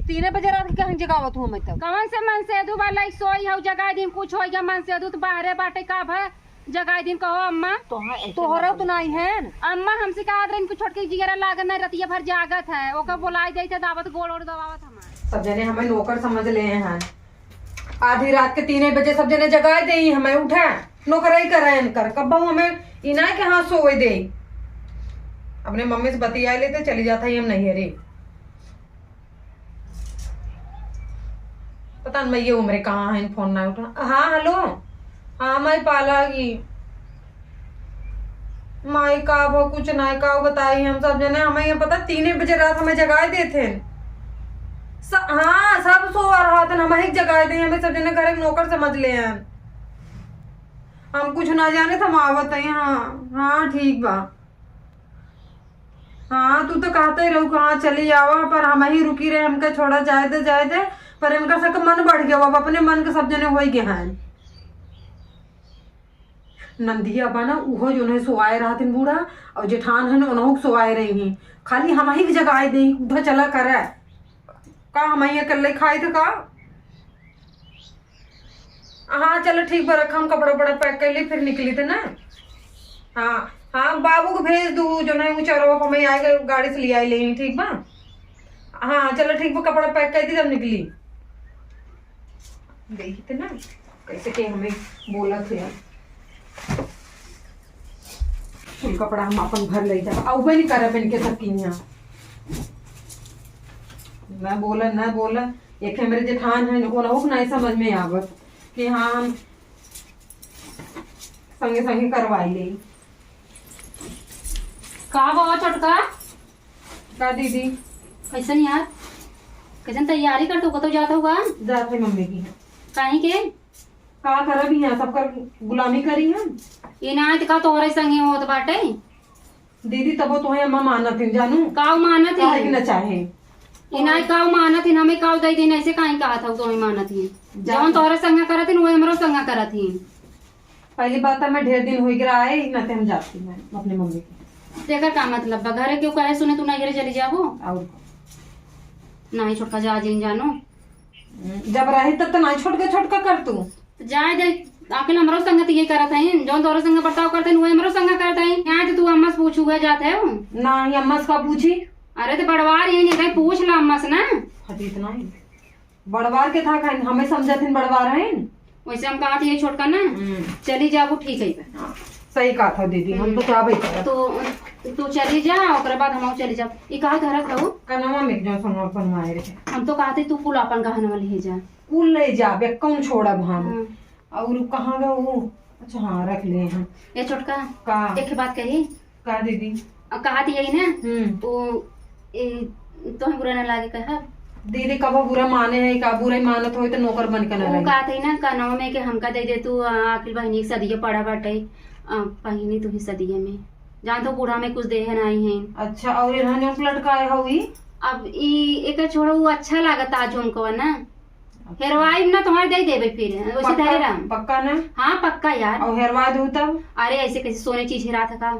3 बजे रात के कहीं जगावत हूँ मैं तब कौन से मन से दू वाला सोई हो जगह दिन कुछ हो गया मन से दू तो बाहरे बाटे का भा जगह दिन कहो अम्मा तोहरा तो नहीं है अम्मा हमसे कहा इनको छोटके जिगरा लागत नहीं रतिया भर जागत है ओका बुलाई दे थे दावत गोड़ और दबावत हमार सब जने हमें नौकर समझ ले हैं। आधी रात के 3 बजे सब जने जगा दे हमें उठा नौकराई करायन कर कब हमें इना के हाथ सोए दे अपने मम्मी से बतिया लेते चली जाता ही हम नहीं रे पता नहीं ये उम्र कहाँ है फोन ना उठा। हाँ हेलो हाँ मैं पालागी माई का वो कुछ नहीं का बताई हम सब जने हमें ये पता 3 बजे रात हमें जगाए दे थे हाँ सब सो रहा था हम एक जगाए दे हमें सब जने घर नौकर समझ ले हैं हम कुछ ना जाने तो हम आवत है। हाँ हाँ ठीक बा हाँ तू तो कहते ही रहू कहाँ चली जावा पर हम ही रुकी रहे हमके छोड़ा जाए दे पर इनका सबका मन बढ़ गया अब अपने मन के सब जने हो गए हैं। नंदिया बा ना उहो जो है सोआए रहा थिन बूढ़ा और जेठान है ना उन्हों सोआए रही हैं खाली हम ही जगाए दे उधर चला कर का हम ही कल खाए थे का। हाँ चलो ठीक बा रखा हम कपड़ा बड़ा पैक कर ली फिर निकली थे ना। हाँ हाँ बाबू को भेज दू जो नहीं वो चलो हमें आएगा गाड़ी से ले आई ले ठीक बा। हाँ चलो ठीक बा कपड़ा पैक कर दी तब निकली गई थे ना कैसे के हमें बोला थे फुल कपड़ा हम अपन घर ले जा अब नहीं करे पहन के सब किया न बोला एक है मेरे जेठान है को नहीं समझ में आवत कि हाँ हम संगे संगे करवाई ले का बाबा छोटका का दीदी कैसन यार कैसन तैयारी कर तो जाता होगा जाते मम्मी की कहीं के का कर भी है सबका गुलामी करी है ये ना का तोहरे संगे होत बाटे दीदी तब तो अम्मा मानत है जानू काव मानत है कि न चाहे ये ना काव मानत है हमें काव दे दिन ऐसे कहीं कहा था तो मानत है जवन तोहरे संगे करत है वो हमरो संगे करत है। पहली बात है मैं ढेर दिन हो गया आए न हम जाती मैं अपने मम्मी की तेकर का मतलब घरे क्यों कहे सुने तू नहीं घरे चली जाबो और नहीं छोटका जा जिन जानो जब रहे तब तो नहीं छोटका कर तू जाए दे आखिर हमरो संगत ये करत है जो तोरे संग बर्ताव करते हैं वो हमरो संग करत है यहाँ तो तू अम्मा से पूछू हुए जाते हो नहीं अम्मा से का पूछी अरे तो बड़वार यही नहीं पूछ ला अम्मा से ना इतना ही बड़वार के था खाइन हमें समझा थे बड़वार है वैसे हम कहा थे छोटका ना चली जाओ ठीक है सही कहा था दीदी हम तो क्या भाई तो चली जा और बाद हम चली जाओ ये कहा घर था कनवा में जो समर्पण आए रहे हम तो कहते तू कुल अपन कहने वाली है जा कुल ले जा बे कौन छोड़ा हम और कहाँ गए वो अच्छा हाँ रख ले हम ये छोटका का एक बात कही का दीदी कहा थी यही ना तो बुरा ना लागे कहा दीदी कब बुरा माने है का बुरा मानत हो तो नौकर बन के ना कहा थी ना कानवा में कि हमका दे दे तू आखिर बहनी की सदिया पड़ा बाटे पहिनी तू ही सदिया में जान तो बूढ़ा में कुछ दे है नहीं है। अच्छा और यहाँ जो लटकाए हुई अब एक छोड़ो वो अच्छा लागता आज उनको ना हेरवाई ना तुम्हारे दे देवे फिर वैसे धरे राम पक्का ना। हाँ पक्का यार और हेरवा दू तब अरे ऐसे कैसे सोने चीज हेरा था का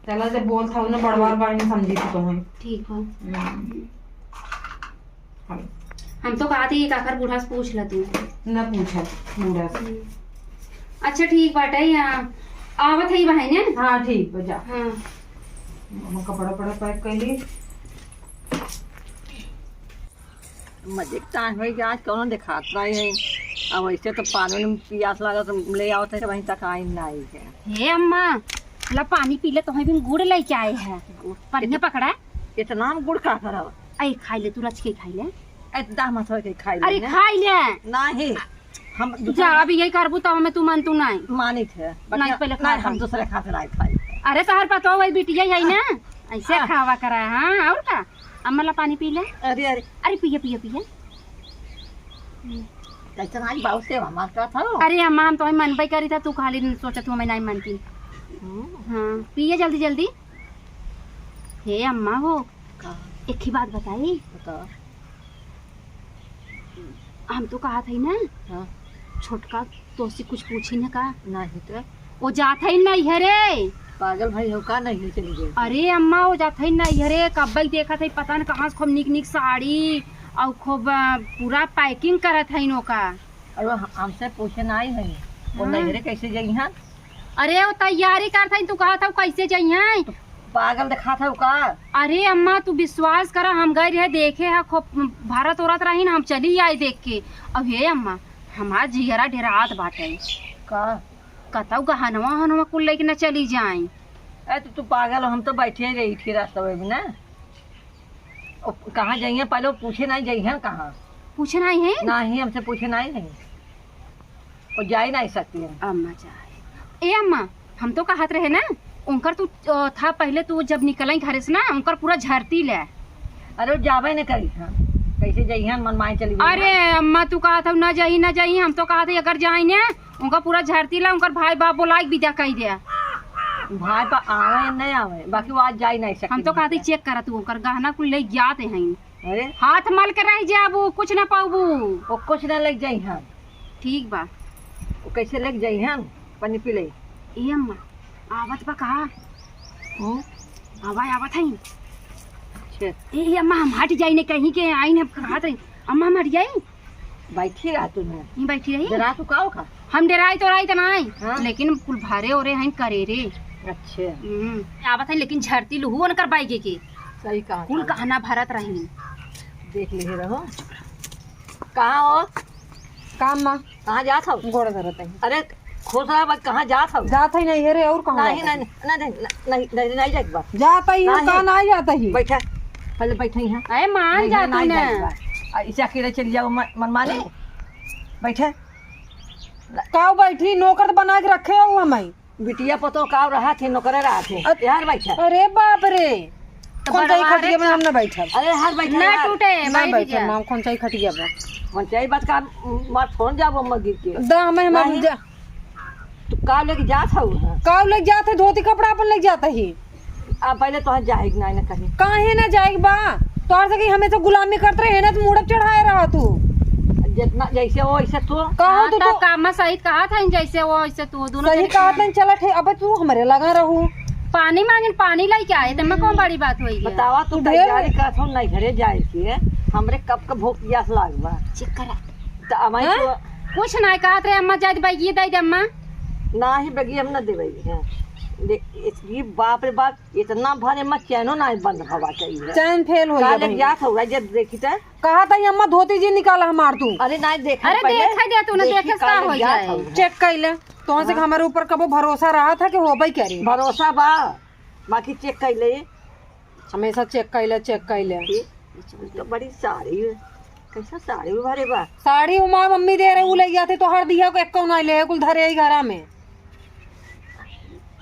चला जब बोल था ना बड़वार बार नहीं समझी थी तुम्हें ठीक है हम तो कहा थी एक आखिर बूढ़ा से पूछ ला तू न पूछा बूढ़ा से। अच्छा ठीक बात है यहाँ आवत है बहन है। हाँ ठीक बजा हाँ कपड़ा पड़ा पैक कर ली मजे टाइम है आज कौन दिखात रही है अब ऐसे तो पानी में प्यास लगा तो ले आओ थे वहीं तक आई नहीं है। हे अम्मा ला पानी पी ले तो भी गुड़ लेके आए हैं बढ़िया पकड़ा इतना गुड़ खा कर अरे खाई ले तू रच के खाई ले एकदम मत हो के खाई अरे खाई ले नहीं हम जा अभी यही करबू तब में तू मन तू नहीं मानी थे नहीं पहले खा हम दूसरे खाते नहीं खाई अरे तोहर पता हो बिटिया यही ना ऐसे खावा करा है। हाँ और का अम्मा ला पानी पी ले अरे अरे अरे पिए पिए पिए कैसे नहीं बाबू से हमार का था अरे अम्मा हम तो मन पे करी था तू खाली सोचा तू मैं नहीं मानती। हाँ पिए जल्दी जल्दी। हे अम्मा वो एक ही बात बताई हम तो कहा था ना हाँ? छोटका तो से कुछ पूछी ना का नहीं तो वो जाता ही नहीं है रे पागल भाई हो का नहीं चली गई। अरे अम्मा वो जाता ही नहीं है रे कब देखा था पता न कहाँ से खूब निक निक साड़ी और खूब पूरा पैकिंग करत है नोका। और वो हमसे पूछे ना आई है वो नैहरे कैसे जाई हैं? अरे वो तैयारी करत है, तू कहा था कैसे जाइए? पागल दिखा था का? अरे अम्मा तू विश्वास कर, हम गए रहे देखे है खूब भारत औरत रही ना, हम चली आई देख के। अब हे अम्मा हमार जियरा ढेरात बाटे का कतौ गहनवा हनवा कुल लेके न चली जाए। ए तो तू पागल हो, हम तो बैठे ही रही थी रास्ते में ना। कहाँ जाइए पहले वो पूछे नहीं जाइए कहाँ? पूछे नहीं है? नहीं हमसे पूछे नहीं वो जा ही नहीं सकती है। अम्मा जाए। ए अम्मा हम तो कहत रहे ना उनकर तू था पहले, तू जब निकल घर से ना उनकर पूरा झरती ले। अरे वो जावे न करी हाँ। कैसे जाइए मन माए चली गई। अरे अम्मा तू कहा था न जाई, हम तो कहा था अगर जाए ना उनका पूरा झरती ला, उनकर भाई बाप बोलाई विदा कही दे। भाई पा आवे नहीं आवे बाकी वो आज जा ही नहीं सकती। हम तो कहते चेक करा तू उनकर गहना कुल ले जाते हैं। अरे हाथ मल के रह जाबू कुछ ना पाबू। वो कुछ ना लग जाई हाँ। ठीक बा। वो कैसे लग जाई हाँ पानी पी ले। ए अम्मा आवत बा कहा? आवत है। अच्छा ए अम्मा हम हट जाई ने कहीं के आई ने कहत रही अम्मा हम हट जाई। बैठी रहा तूने नहीं बैठी रही। जरा तू का खा हम डराई तो राई तो नहीं हाँ? लेकिन कुल भारे ओरे हैं करे रे। अच्छा आवत है लेकिन झरती लुहू उनकर बाइके के सही कहा कुल कहना भरत रही। देख ले रहो कहाँ हो? काम माँ कहाँ जात हो? गोड़ धरत है। अरे खुश रहा बस कहाँ जात हो? जात ही नहीं है रे और कहाँ नहीं नहीं नहीं नहीं नहीं नहीं जाए बात जाता ही नहीं। कहाँ नहीं जाता ही। बैठा पहले बैठे ही हैं। अरे मान जा तू ने इसे अकेले चली जाओ मन माने बैठे काव बैठी नौकर तो बना के रखे हो हमें। बिटिया पतो काव रहा थे नौकर रहा थे यार बैठा। अरे बाप रे तो कौन सा बड़वा खटिया में हमने बैठा अरे हाथ बैठा ना यार। टूटे ना बैठ बैठा जा। मां कौन सा खटिया पर मन चाहिए बात का मार फोन जाओ अम्मा गिर के दा हमें हम नहीं। तू का लेके जात हो? काव लग जाते धोती कपड़ा अपन लग जाता ही। अब पहले तो जाएगी नहीं ना कहीं काहे ना जाएगी बा तोर से कि हमें तो गुलामी करते रहे ना, तो मुड़क चढ़ाए रहा तू। जितना जैसे वो ऐसे तू कहो तू तो काम सही कहा था जैसे वो ऐसे तू दोनों सही कहा था। चला ठे अब तू हमारे लगा रहू। पानी मांगे पानी लाई के आए तो कौन बड़ी बात हुई है? बतावा तू ढेर- तैयारी करत हो नहीं घरे जाए के हमरे कब का भूख प्यास लागबा चेक करा तो अमाई हाँ? तो कुछ नहीं कहा थे अम्मा जाद भाई ये दे दे अम्मा। ना ही बगी हम न देवे हैं। इसकी बाप रे बाप इतना भरे मत चैनो ना बंद हवा चाहिए। चैन फेल हो काले गया। जात होगा जब देखी तो कहा था अम्मा धोती जी निकाला हमार तू। अरे नहीं देखा अरे पहले देखा दे तूने देखे सा हो जाए। चेक कर ले तो से हमारे ऊपर कबो भरोसा रहा था कि हो भाई कह रही। भरोसा बा बाकी चेक कर ले हमेशा चेक कर ले। तो बड़ी साड़ी कैसा साड़ी भरे बा साड़ी उमा मम्मी दे रही ले जाते तो हर दिया को एक नहीं ले कुल धरे ही घरा में।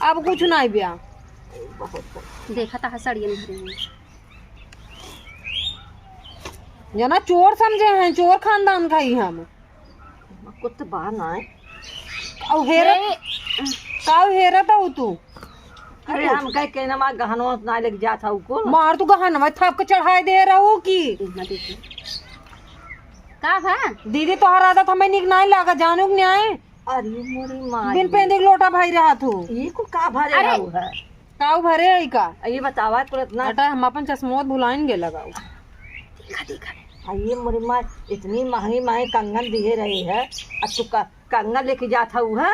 अब कुछ नहीं बिया देखा था सड़ियन भरे में जना चोर समझे हैं, चोर खानदान का ही हम। कुछ बा ना अब हेरा काव हेरा था तू। अरे हम कह के ना मार गहनवा ना लेके जात हूं को मार तू गहनवा थाप के चढ़ाए दे रहू की। का भा दीदी तोहर आदत हमें निक नहीं लागा जानू के न्याय। अरे मोरी माँ बिन पेंदे के लोटा भाई रहा तू। ये को का भरे रहू है काव भरे है का ये बतावा तुरंत ना हटा हम अपन चश्मोत भुलाइन गे लगाऊ। ये मोरी माँ इतनी महंगी कंगन दिए रही है और तू कंगन लेके जाता हूँ है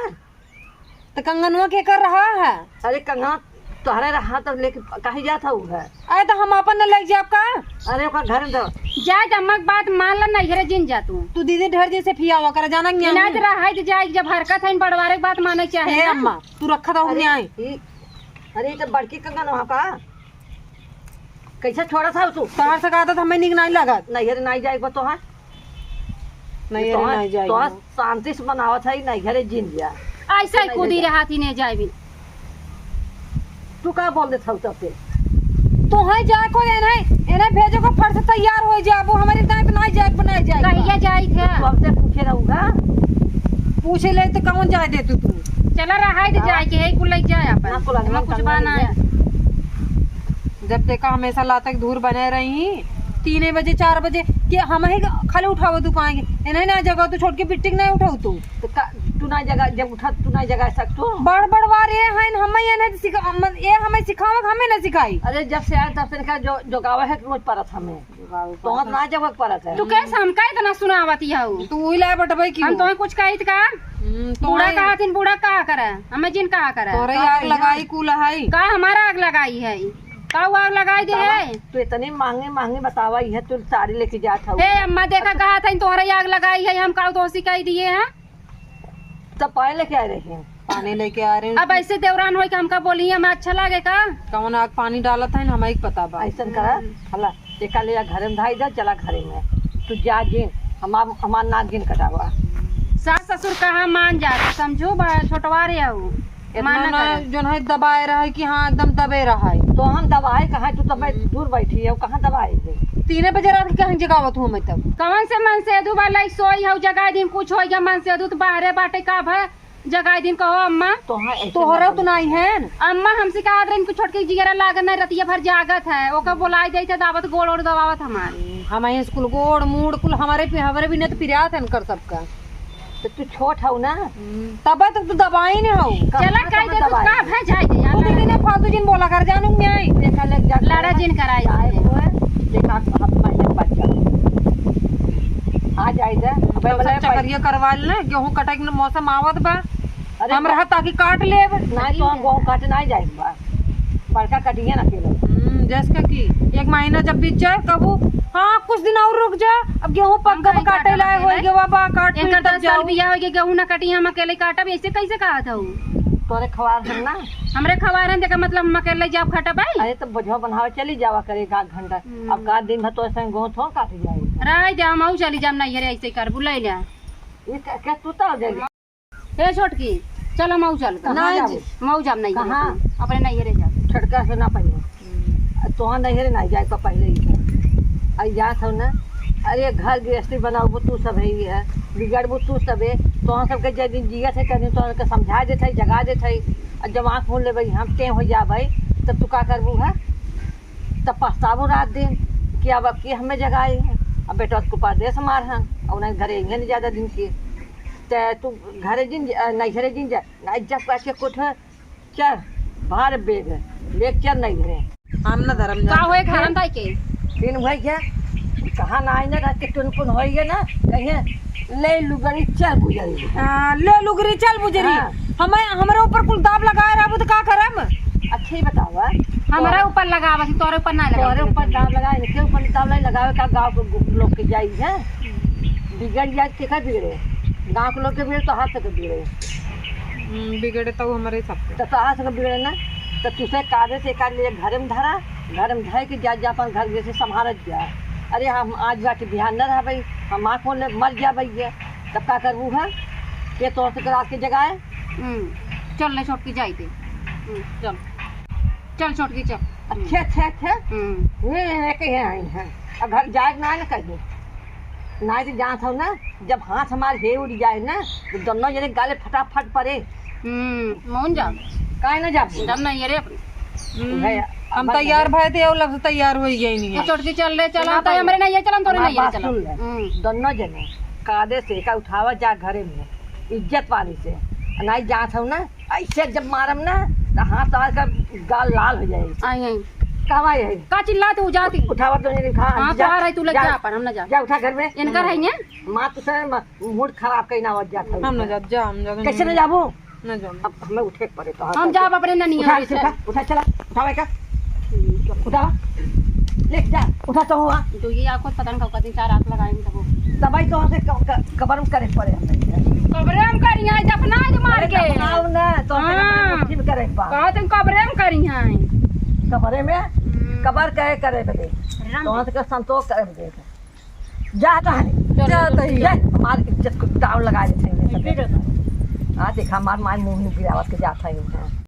तो कंगनवा के कर रहा है। अरे कंगन तोहरे रहा तो लेके कहीं जाता हूँ है अरे तो हम अपन न लग जाब का। अरे ओकर घर में तो जाए अम्मा बात मान ला नहीं घरे जिन जा तू दीदी ढेर जैसे फिया हुआ कर जाना ना न्याय। रहा है जाए जब हरकत है बड़वारे की बात माने चाहे हे ना। अम्मा तू रखा था न्याय। अरे तो बड़की कंगन वहाँ का कैसे छोड़ा था तू तोहर से कहा था हमें निक नहीं लगा। नैहर नहीं जाएगा तो है नहीं अरे नहीं तो जाएगा। शांति से बनावत है नैहरे जिन जा ऐसा ही कूदी रहा थी नहीं जाए भी। तू का बोल देता हूँ तब से तो है जाए को देना है इन्हें भेजो को फट से तैयार हो जाए वो हमारे दांत बनाए जाए बनाए जाए कहिया जाए थे तू हमसे पूछे रहूँगा पूछे ले तो कौन जाए दे तू चला रहा है जाए के है कुल जाए अपन ना कुल हमें कुछ बाना है। जब देखा हमेशा लातक दूर बने रही 3 बजे 4 बजे कि हम ही खाली उठाओ तू पाएंगे इन्हें ना जगह तू छोड़ के बिट्टिक नहीं उठाऊ तू। तो तू ना जगह जब उठा तू ना जगह सकतो बड़ बड़ बार ये है हमें ये नहीं सिखा ये हमें सिखावा हमें ना सिखाई। अरे जब से आया तब से कहा जो गावा है रोज परत हमें तो ना जब परत है तू कैसे हमका इतना सुनावती हऊ तू ही लाए बटबई की हम तो कुछ कहित का बूढ़ा कहा थिन बूढ़ा कहा करे हमें जिन कहा करे तोरे आग लगाई कुल है का हमारा आग लगाई है का वो आग लगाई दे है तू इतनी महंगे महंगे बतावा है तू साड़ी लेके जात हूँ हे अम्मा देखा कहा था तोहरे आग लगाई है हम का दोषी कह दिए हैं तब पाए लेके आए रहे हैं पानी लेके आ रहे हैं अब ऐसे देवरान हो के हमका बोली हमें अच्छा लगे का कौन आग पानी डाला था हमें ही पता बा ऐसा करा हला देखा ले घर में धाई जा चला घरे में तू जा जिन हमार नाक जिन कटावा सास ससुर कहा मान जाते समझो छोटवा रे हूँ जो है दबाए रहा कि हाँ एकदम दबे रहा है तो हम दवाए कहाँ तू तब दूर बैठी है कहाँ दवाए थे 3 बजे रात के कहीं जगावत हूँ मैं तब कौन से मन से दू वाला सोई हो जगह दिन कुछ हो गया मन से दू तो बाहरे बाटे का भय जगह दिन कहो अम्मा तोहरा तो नहीं है अम्मा हमसे कहा इनको छोटकी जिगरा लागत नहीं रतिया भर जागत है ओकर बोलाई देते दावत गोड़ और दबावत हमारी हमारे स्कूल गोड़ मूड कुल हमारे भी नहीं तो पिरियात है कर सबका तो तू छोट हो ना तब तक तू दबाई नहीं हो चला कह दे तू का भय जाई दे तू दिन फालतू जिन बोला कर जानू नहीं देखा लग जा लड़ा जिन कराई देखा हम पहले बच्चा आ जाए चकरिया करवा ले गेहूं कटाई के मौसम आवत बा अरे हम रहा ताकि काट ले नहीं तो हम गेहूं काट नहीं जाए बा पड़का कटिए ना केलो जैसे कि 1 महीना जब बीत जाए कबू हाँ कुछ दिन और रुक जा अब गेहूं पक गए काटे लाए होई गे बाबा काट इनका 10 साल बिया हो गया गेहूं ना कटी हम अकेले काटब ऐसे कैसे कहा था तोरे खवार है ना हमरे खवारन देखा मतलब हम अकेले जाब खटबाई अरे तो बोझो बनावे चली जावा करेगा घंटा अब का दिन में तो ऐसे गेहूं थोड़ा काट जाए राय जा हम चली जाम नहीं रे ऐसे कर बुलाई ले ये क्या तू तो जाएगी हे छोटकी चल हम चल नहीं मऊ जाम नहीं कहाँ अपने नहीं रे जा छटका से ना पहले तो नहीं रे नहीं जाए तो पहले ही आई जात हो ना अरे घर गृहस्थी बनाओ तू सब है बिगड़बू तू सब है तो सबके जब दिन जियत है कहीं तो समझा देते जगा देते और जब आँख खोल ले भाई हम टें हो जा भाई तब तू का करबू है तब पछताबू रात दिन कि अब की हमें जगाए हैं अब बेटा उसको परदेश मार हैं और उन्हें घरे नहीं ज़्यादा दिन की तू घरे जिन नहीं घरे जिन जा नहीं जब पैसे कुछ चल बाहर बेग लेक्चर नहीं घरे हम ना धर्म का होए घरम भाई के दिन भाई क्या कहाँ ना आई ना रात के टुनपुन हो गया ना कहीं ले लुगरी चल गुजरी ले लुगरी चल बुजरी हमें हमारे ऊपर कुल दाब लगाए रहा तो का करम अच्छा ही बतावा हमारा ऊपर लगावा तोरे ऊपर ना लगा तोरे ऊपर दाब लगाए के ऊपर दाब नहीं लगावे का गांव के लोग के जाई है बिगड़ जाए के का बिगड़े गांव के लोग के बिगड़े तो हाथ से बिगड़े बिगड़े तो हमारे सब तो हाथ से बिगड़े ना तो तुझे कागज से काट लिए घर में धरा घर में धर के जा अपन घर जैसे संभालत जा अरे हम आज जाके ध्यान न रहा भाई हम आँख खोल मर जा भैया तब का करबू है ये तो रात के जगह है चल ले छोटकी जाई दे चल चल छोटकी चल अच्छे अच्छे अच्छे ये कहीं आई हैं अब घर जाए ना ना कहीं ना तो जहाँ था ना जब हाथ हमारे हे उड़ जाए ना तो दोनों जने गाले फटाफट पड़े मोहन जा काहे ना जा जब नहीं रे अपने हम तैयार भाई थे और लफ्ज तैयार हो गई नहीं छोटकी चल ले चला तो हमरे नहीं चलम तोरे नहीं चलम दोनों जने कादे से का उठावा जा घरे में इज्जत वाली से नहीं जात हो ना ऐसे जब मारम ना तो हाथ तार का गाल लाल हो जाए आई आई कावा है का चिल्ला तू जाती उठावा तो नहीं खा हां तो आ रही तू लग जा पर हम ना जा जा उठा घर में इनकर है ने मां तो से मूड खराब कइना हो जाता हम ना जा हम जा कैसे न जाबू ना जा अब हमें उठे पड़े तो हम जाब अपने ननी उठा चला उठावे का उठा ले जा उठा तो हुआ तो ये आपको पता नहीं कब 4 आंख लगाएंगे तो दवाई तो से कबर में करे पड़े कब्रे में करी है दफना दे मार के आओ ना तो मुट्ठी में करे पा कहा तुम कब्रे में करी है कबरे में कबर कहे करे बदे तो वहां से संतोष करे बदे जा कहां जा तही हमारी इज्जत को दाव लगा देते हैं आ देखा हमार माय मुंह में गिरावत के जाता है